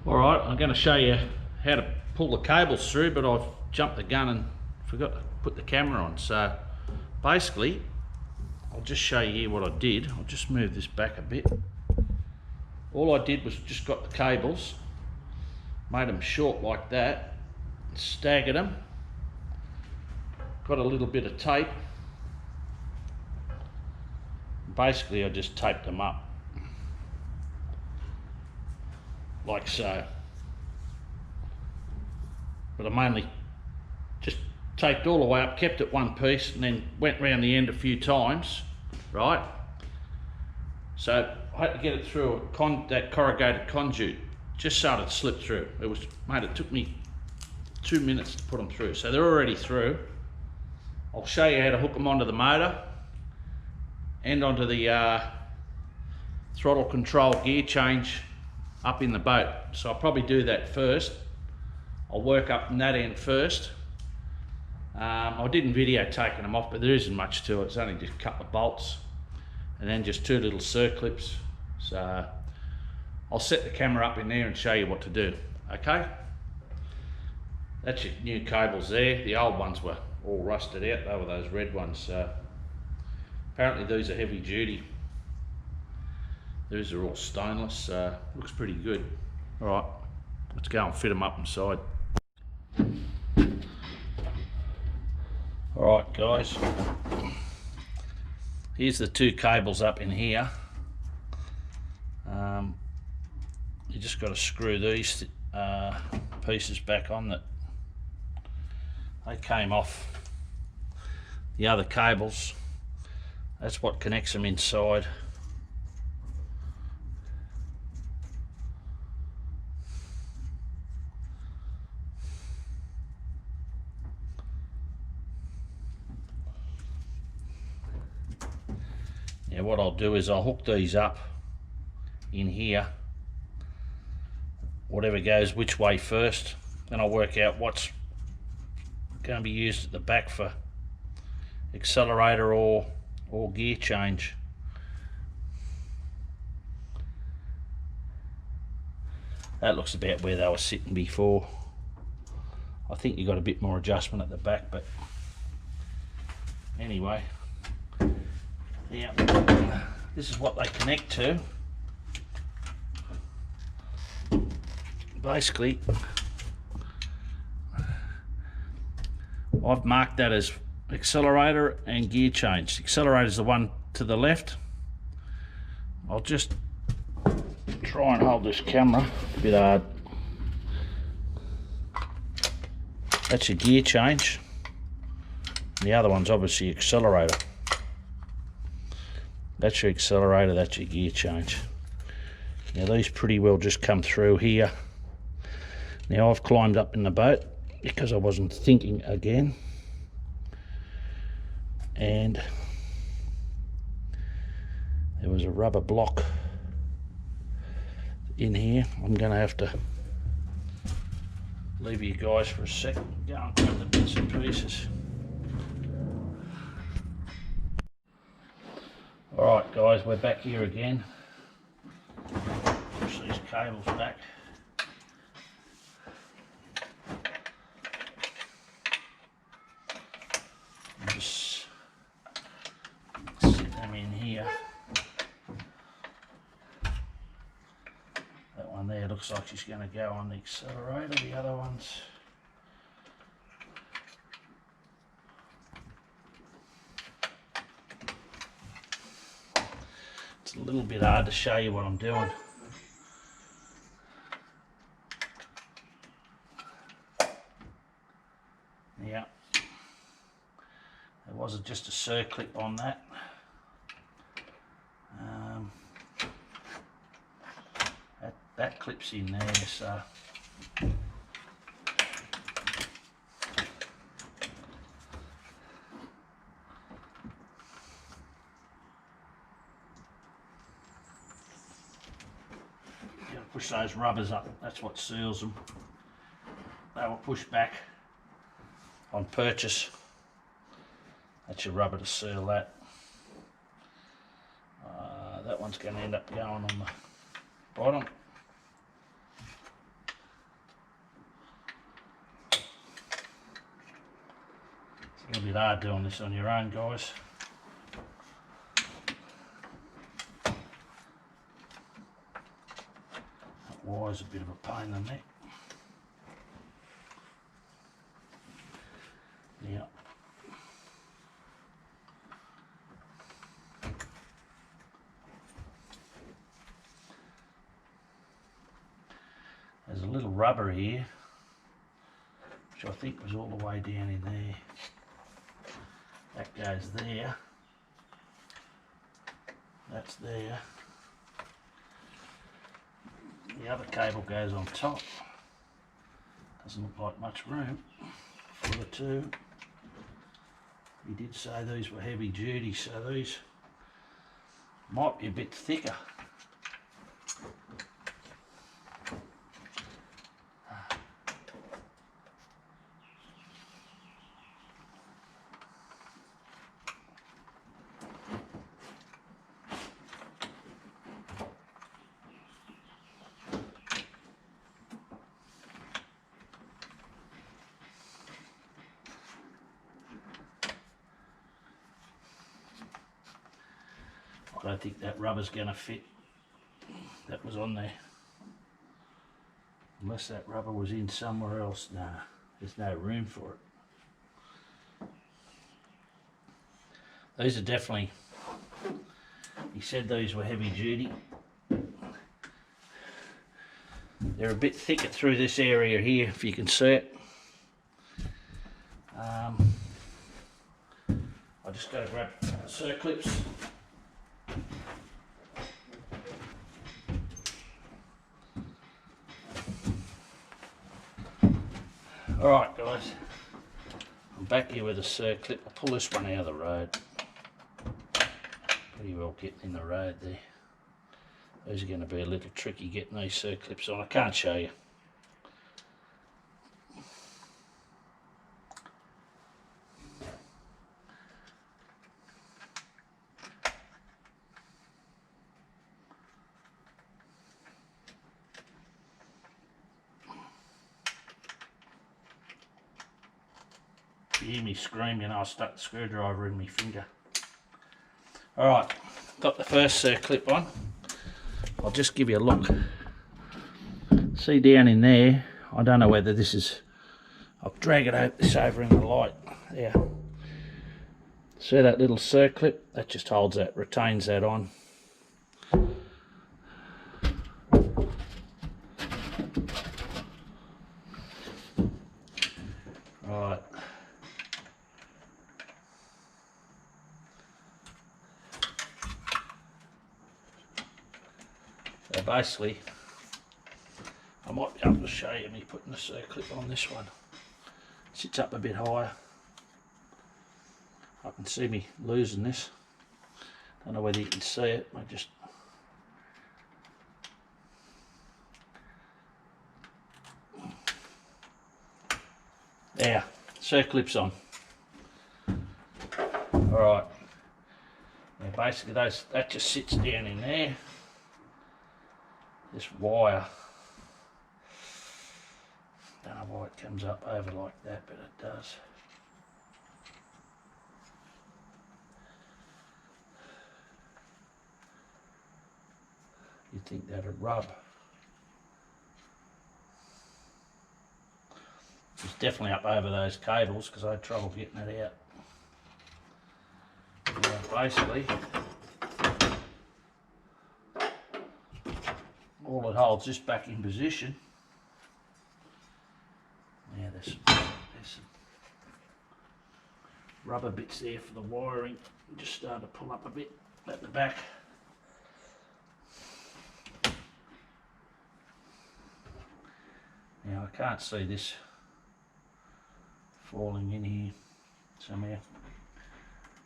Alright, I'm going to show you how to pull the cables through, but I've jumped the gun and forgot to put the camera on. So basically, I'll just show you here what I did. I'll just move this back a bit. All I did was just got the cables, made them short like that, staggered them, got a little bit of tape. Basically, I just taped them up like so, but I mainly just taped all the way up, kept it one piece, and then went round the end a few times, right? So I had to get it through that corrugated conduit just so it'd slip through. It took me 2 minutes to put them through, so they're already through. I'll show you how to hook them onto the motor and onto the throttle control gear change up in the boat. So I'll probably do that first. I'll work up in that end first. I didn't video taking them off, but there isn't much to it. It's only just a couple of bolts and then just two little circlips. So I'll set the camera up in there and show you what to do, okay? That's your new cables there. The old ones were all rusted out. They were those red ones. So apparently these are heavy duty. These are all stainless, looks pretty good. All right, let's go and fit them up inside. All right, guys. Here's the two cables up in here. You just got to screw these pieces back on. That they came off the other cables. That's what connects them inside. Now what I'll do is I'll hook these up in here, whatever goes which way first, then I'll work out what's going to be used at the back for accelerator or gear change. That looks about where they were sitting before. I think you got a bit more adjustment at the back, but anyway. Yeah, this is what they connect to. Basically, I've marked that as accelerator and gear change. Accelerator is the one to the left. I'll just try and hold this camera a bit hard. That's your gear change. The other one's obviously accelerator. That's your accelerator, that's your gear change. Now these pretty well just come through here. Now I've climbed up in the boat because I wasn't thinking again. And there was a rubber block in here. I'm gonna have to leave you guys for a second, go and grab the bits and pieces. Alright guys, we're back here again. Push these cables back. And just sit them in here. That one there looks like she's going to go on the accelerator, the other ones. A little bit hard to show you what I'm doing. Yeah, there was just a circlip on that. That clips in there, so push those rubbers up, that's what seals them. They were pushed back on purchase. That's your rubber to seal that. That one's going to end up going on the bottom. bit hard doing this on your own, guys. That wire's a bit of a pain in the neck. Yeah. There's a little rubber here, which I think was all the way down in there. That goes there. That's there. The other cable goes on top. Doesn't look like much room for the two. He did say these were heavy duty, so these might be a bit thicker. I don't think that rubber's going to fit. That was on there. Unless that rubber was in somewhere else. Nah, there's no room for it. These are definitely, he said these were heavy duty. They're a bit thicker through this area here, if you can see it. I just got to grab circlips. Alright guys, I'm back here with a circlip. I'll pull this one out of the road. Pretty well getting in the road there. These are going to be a little tricky getting these circlips on. I can't show you. You hear me scream, you know I stuck the screwdriver in my finger. Alright, got the first circlip on. I'll just give you a look. See down in there, I don't know whether this is, I'll drag this over in the light. There. See that little circlip? That just holds that, retains that on. Right. So basically, I might be able to show you me putting the circlip on this one. Sits up a bit higher. I can see me losing this. Don't know whether you can see it. I just there, circlip's on. Alright. Now basically that just sits down in there. This wire, don't know why it comes up over like that, but it does. You'd think that'd rub. It's definitely up over those cables because I had trouble getting it out. Now basically, all it holds this back in position. Now there's some rubber bits there for the wiring. Just starting to pull up a bit at the back. Now I can't see this falling in here somehow.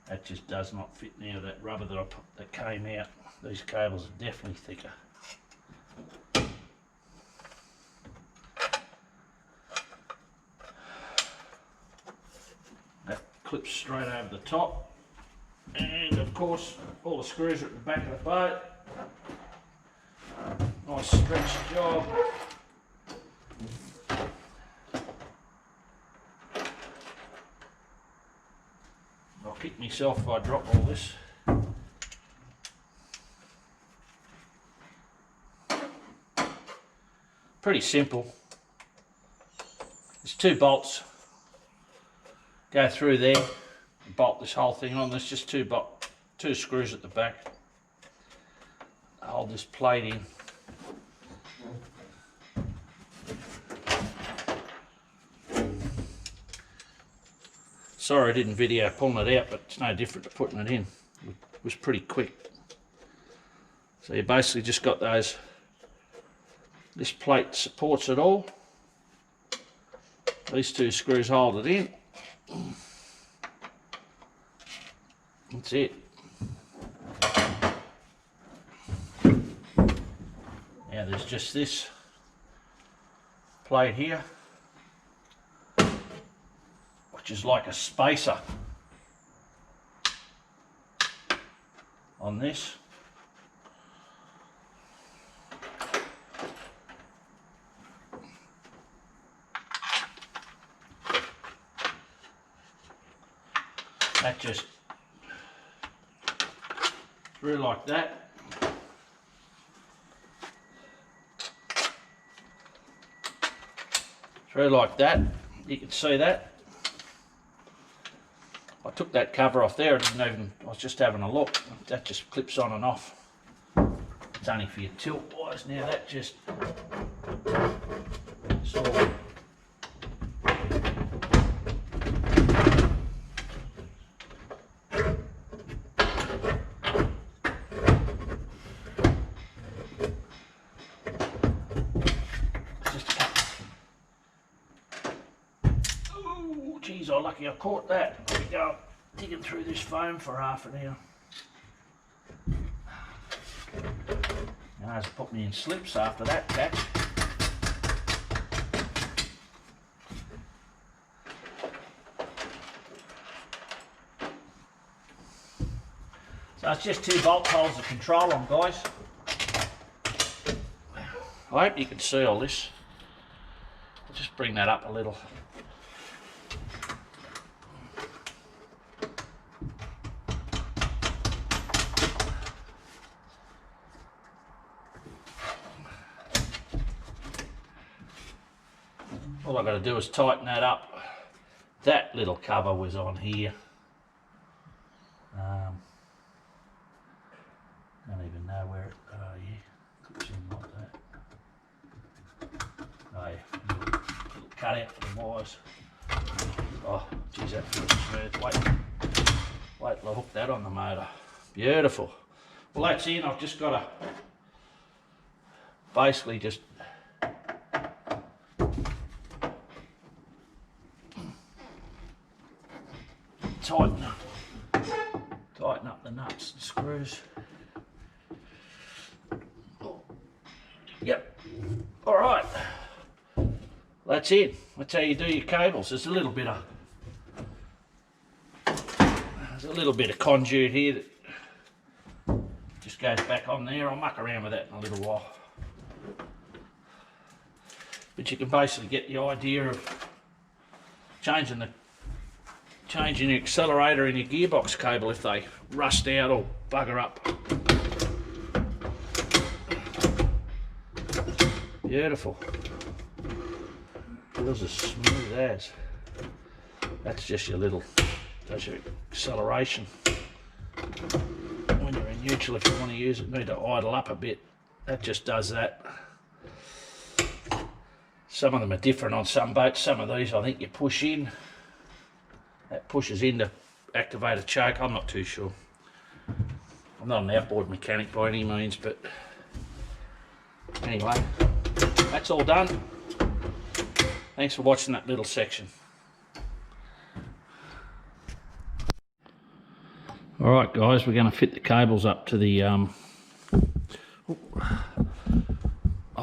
That just does not fit now. That rubber that I put, that came out. These cables are definitely thicker. That clips straight over the top, and of course all the screws are at the back of the boat. Nice stretch job. myself if I drop all this. Pretty simple. There's 2 bolts. Go through there and bolt this whole thing on. There's just 2 screws at the back. Hold this plate in. Sorry I didn't video pulling it out, but it's no different to putting it in. It was pretty quick. So you basically just got those, this plate supports it all. These 2 screws hold it in. That's it. Now there's just this plate here, which is like a spacer on this. That just through like that. Through like that. You can see that. I took that cover off there. I was just having a look. That just clips on and off. It's only for your tilt wires. Now that just sort of oh, lucky I caught that. There we go, digging through this foam for half an hour. Now it's put me in slips after that catch. So it's just 2 bolt holes to control them, guys. I hope you can see all this. I'll just bring that up a little. All I've got to do is tighten that up. That little cover was on here. Don't even know where it, yeah, clips in like that. Oh yeah, little cut out for the wires. Oh, geez, that feels smooth. Wait till I hook that on the motor. Beautiful. Well, that's in. I've just got to basically just tighten up the nuts and screws. Yep. All right. That's it. That's how you do your cables. There's a little bit of conduit here that just goes back on there. I'll muck around with that in a little while. But you can basically get the idea of changing your accelerator and your gearbox cable if they rust out or bugger up. Beautiful. Feels as smooth as. That's just your little, that's your acceleration. When you're in neutral, if you want to use it, need to idle up a bit. That just does that. Some of them are different on some boats. Some of these I think you push in. That pushes in to activate a choke. I'm not too sure. I'm not an outboard mechanic by any means, but anyway, that's all done. Thanks for watching that little section. Alright guys, we're going to fit the cables up to the I've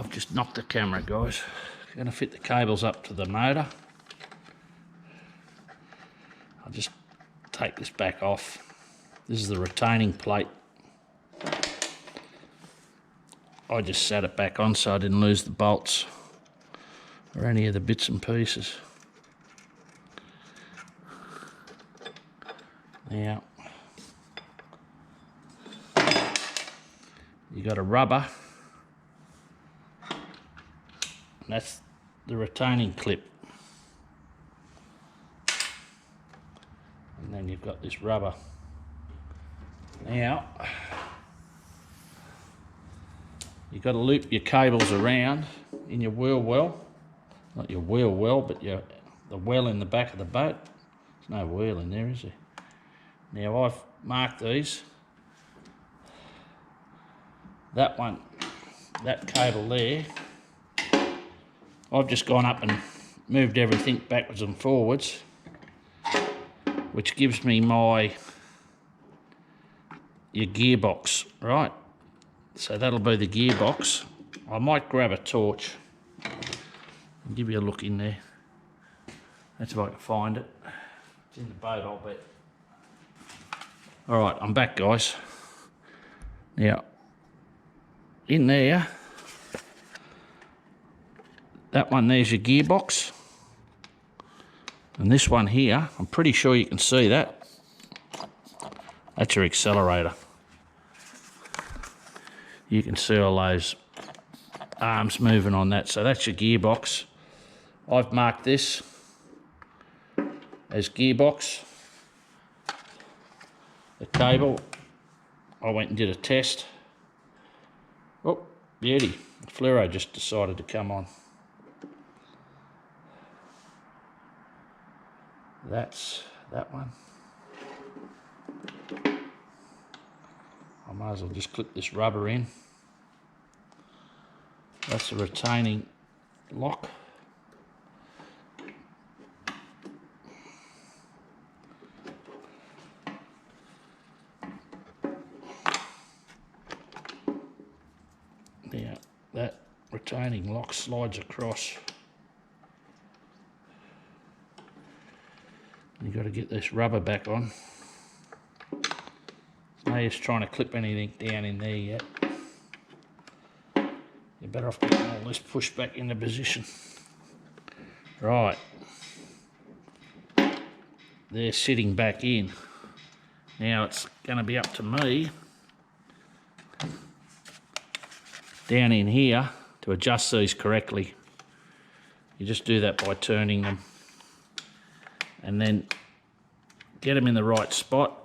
just knocked the camera, guys. We're going to fit the cables up to the motor. I'll just take this back off. This is the retaining plate. I just sat it back on so I didn't lose the bolts or any of the bits and pieces. Now you got a rubber, and that's the retaining clip. And then you've got this rubber. Now, you've got to loop your cables around in your wheel well. Not your wheel well, but the well in the back of the boat. There's no wheel in there, is there? Now I've marked these. That one, that cable there, I've just gone up and moved everything backwards and forwards, which gives me your gearbox, right? So that'll be the gearbox. I might grab a torch and give you a look in there. That's if I can find it. It's in the boat, I'll bet. All right, I'm back, guys. Now, in there, that one there's your gearbox. And this one here, I'm pretty sure you can see that. That's your accelerator. You can see all those arms moving on that. So that's your gearbox. I've marked this as gearbox. The cable, I went and did a test. Oh, beauty. The fluoro just decided to come on. That's that one. I might as well just clip this rubber in. That's a retaining lock. Now that retaining lock slides across. You've got to get this rubber back on. No use trying to clip anything down in there yet. You're better off getting all this pushed back into position. Right. They're sitting back in. Now it's going to be up to me down in here to adjust these correctly. You just do that by turning them and then get them in the right spot.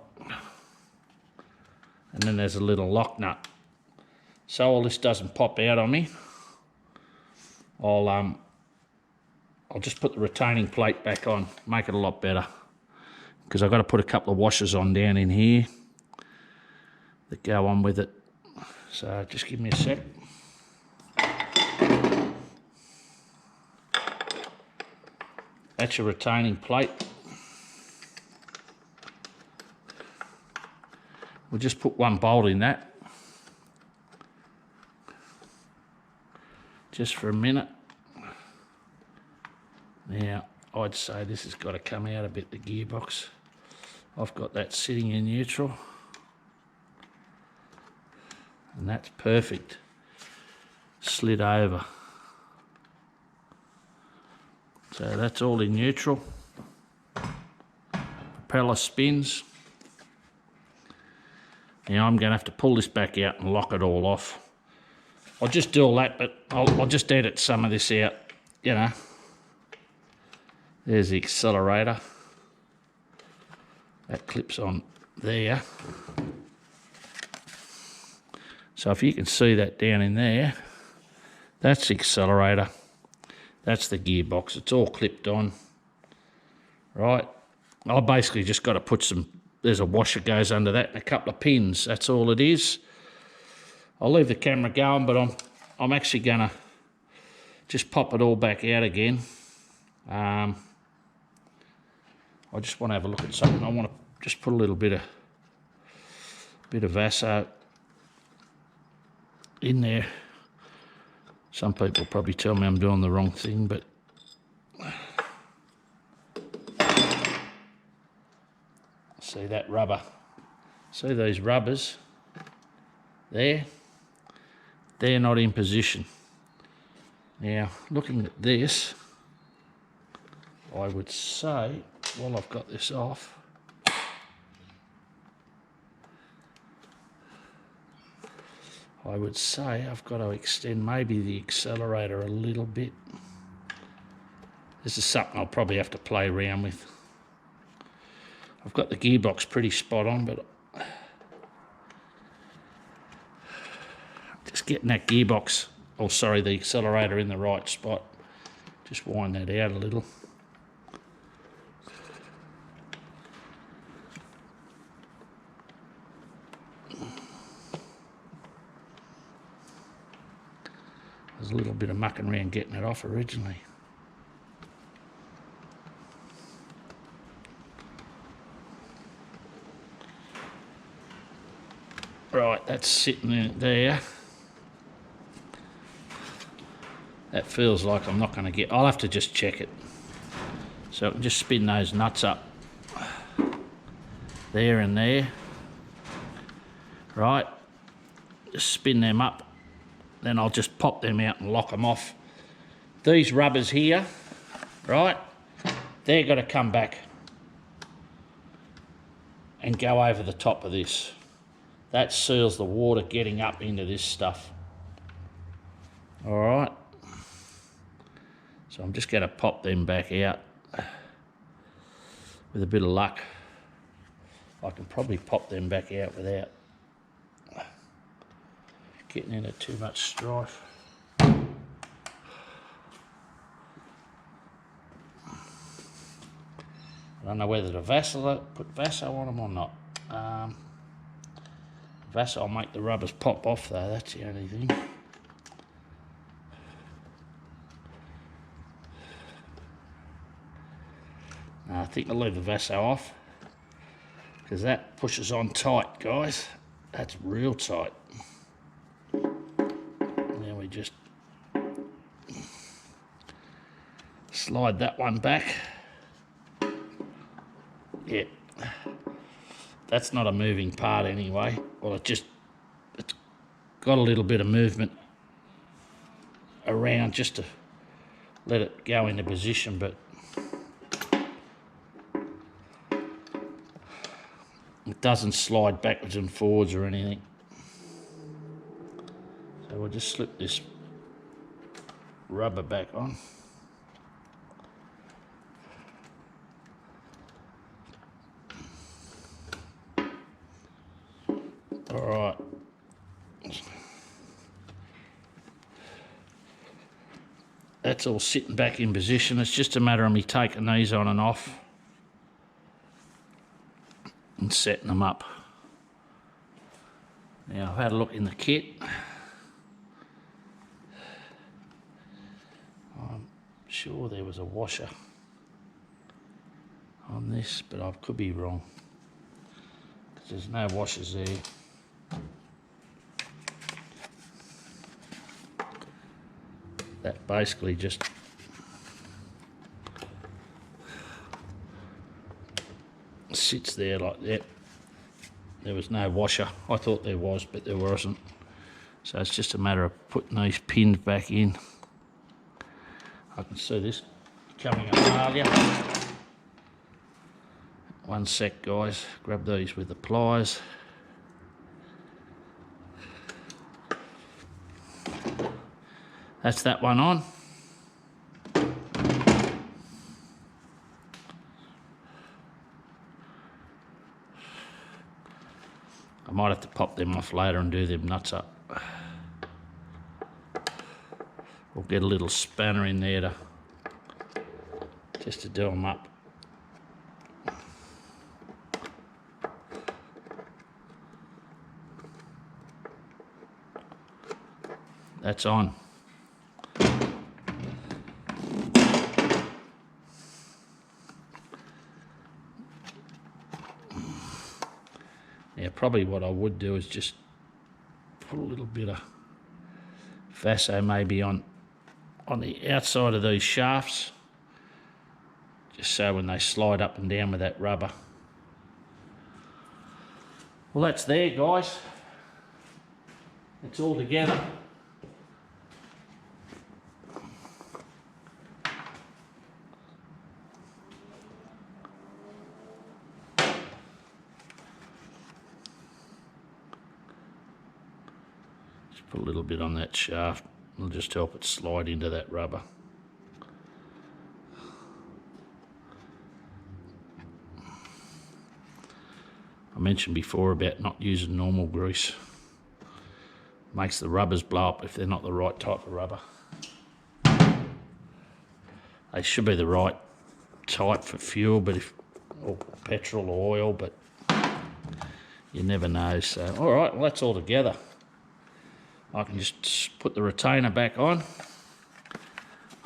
And then there's a little lock nut. So all this doesn't pop out on me, I'll just put the retaining plate back on, make it a lot better. Because I've got to put a couple of washers on down in here that go on with it. So just give me a sec. That's your retaining plate. We'll just put one bolt in that. Just for a minute. Now, I'd say this has got to come out a bit, the gearbox. I've got that sitting in neutral. And that's perfect. Slid over. So that's all in neutral. Propeller spins. Now I'm going to have to pull this back out and lock it all off. I'll just do all that, but I'll just edit some of this out, you know. There's the accelerator. That clips on there. So if you can see that down in there, that's the accelerator. That's the gearbox. It's all clipped on. Right. I basically just got to put some, there's a washer goes under that and a couple of pins. That's all it is. I'll leave the camera going, but I'm actually going to just pop it all back out again. I just want to have a look at something. I want to just put a little bit of Vaso in there. Some people probably tell me I'm doing the wrong thing, but see that rubber? See these rubbers there? They're not in position. Now, looking at this, I would say, while I've got this off, I would say I've got to extend maybe the accelerator a little bit. This is something I'll probably have to play around with. I've got the gearbox pretty spot on, but just getting that gearbox, oh sorry, the accelerator in the right spot. Just wind that out a little. There's a little bit of mucking around getting it off originally. Right, that's sitting in there. That feels like I'm not going to get... I'll have to just check it. So I can just spin those nuts up. There and there. Right. Just spin them up. Then I'll just pop them out and lock them off. These rubbers here, right, they're got to come back and go over the top of this. That seals the water getting up into this stuff. All right. So I'm just going to pop them back out. With a bit of luck, I can probably pop them back out without getting into too much strife. I don't know whether to put Vaso on them or not. Vaso will make the rubbers pop off though, that's the only thing. No, I think I'll leave the Vaso off because that pushes on tight, guys. That's real tight. Then we just slide that one back. Yeah, that's not a moving part anyway. Well, it's got a little bit of movement around just to let it go into position, but it doesn't slide backwards and forwards or anything. So we'll just slip this rubber back on. All right. That's all sitting back in position. It's just a matter of me taking these on and off and setting them up. Now I've had a look in the kit. I'm sure there was a washer on this, but I could be wrong because there's no washers there. That basically just sits there like that. There was no washer. I thought there was, but there wasn't. So it's just a matter of putting these pins back in. I can see this coming up earlier. One sec, guys. Grab these with the pliers. That's that one on. I might have to pop them off later and do them nuts up. Or get a little spanner in there just to do them up. That's on. Yeah, probably what I would do is just put a little bit of Vaso maybe on the outside of these shafts, just so when they slide up and down with that rubber. Well, that's there, guys. It's all together. Just put a little bit on that shaft. It'll just help it slide into that rubber. I mentioned before about not using normal grease. Makes the rubbers blow up if they're not the right type of rubber. They should be the right type for fuel, but or petrol or oil, but you never know. So, all right, well, that's all together. I can just put the retainer back on.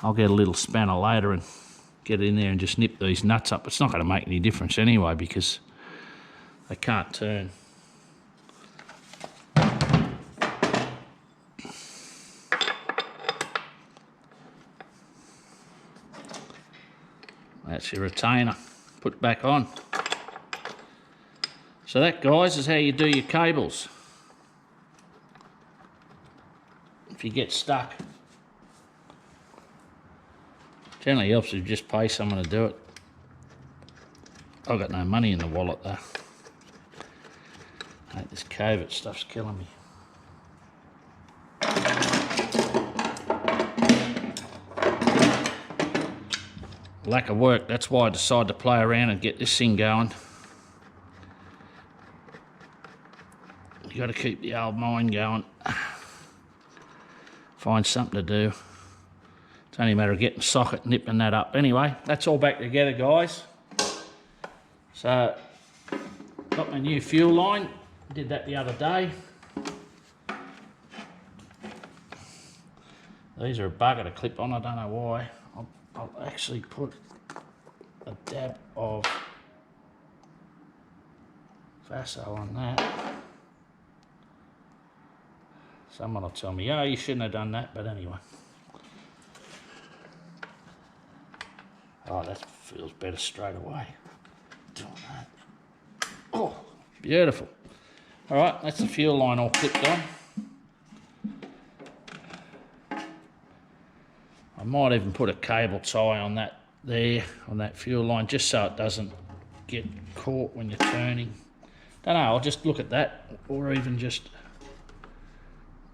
I'll get a little spanner later and get in there and just nip these nuts up. It's not going to make any difference anyway because they can't turn. That's your retainer. Put it back on. So that, guys, is how you do your cables. If you get stuck. Generally helps if you just pay someone to do it. I've got no money in the wallet though. Mate, this COVID stuff's killing me. Lack of work, that's why I decided to play around and get this thing going. You got to keep the old mind going. Find something to do. It's only a matter of getting the socket and nipping that up. Anyway, that's all back together, guys. So, got my new fuel line. Did that the other day. These are a bugger to clip on, I don't know why. I'll actually put a dab of Vaso on that. Someone will tell me, oh, you shouldn't have done that, but anyway. Oh, that feels better straight away. Doing that. Oh, beautiful. All right, that's the fuel line all clipped on. I might even put a cable tie on that there, on that fuel line, just so it doesn't get caught when you're turning. Don't know, I'll just look at that, or even just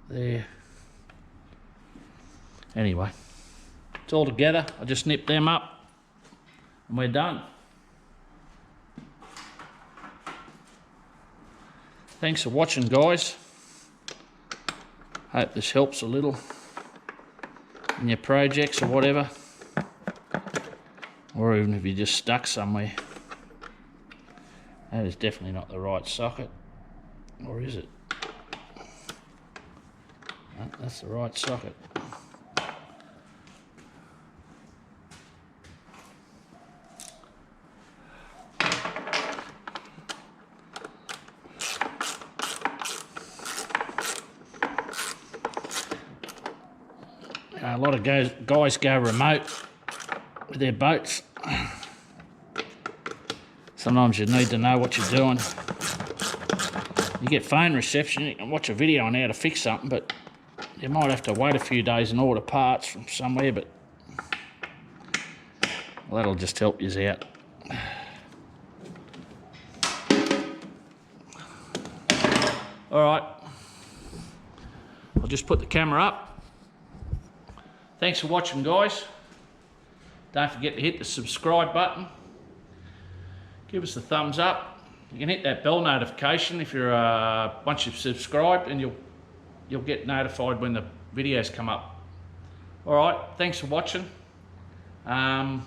there. Anyway, it's all together. I just nip them up and we're done. Thanks for watching, guys. Hope this helps a little in your projects or whatever, or even if you're just stuck somewhere. That is definitely not the right socket, or is it? No, that's the right socket. A lot of guys go remote with their boats. Sometimes you need to know what you're doing. You get phone reception, you can watch a video on how to fix something, but you might have to wait a few days and order parts from somewhere, but well, that'll just help you out. All right, I'll just put the camera up. Thanks for watching, guys. Don't forget to hit the subscribe button. Give us a thumbs up. You can hit that bell notification if you're once you've subscribed, and you'll get notified when the videos come up. All right, thanks for watching. I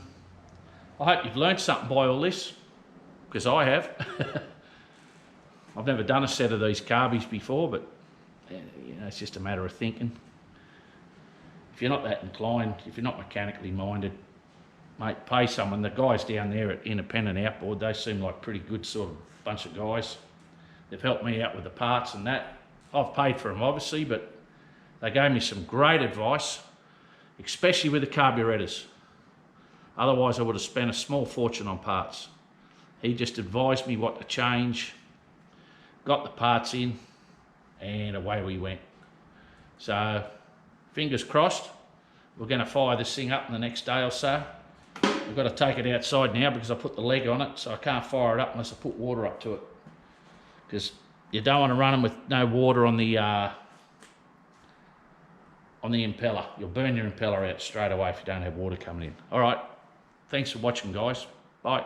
hope you've learned something by all this, because I have. I've never done a set of these carbies before, but you know, it's just a matter of thinking. If you're not that inclined, if you're not mechanically minded, mate, pay someone. The guys down there at Independent Outboard, they seem like pretty good sort of bunch of guys. They've helped me out with the parts and that. I've paid for them, obviously, but they gave me some great advice, especially with the carburettors. Otherwise, I would have spent a small fortune on parts. He just advised me what to change, got the parts in, and away we went. So, fingers crossed, we're going to fire this thing up in the next day or so. We've got to take it outside now because I put the leg on it, so I can't fire it up unless I put water up to it. Because you don't want to run them with no water on the on the impeller. You'll burn your impeller out straight away if you don't have water coming in. All right, thanks for watching, guys. Bye.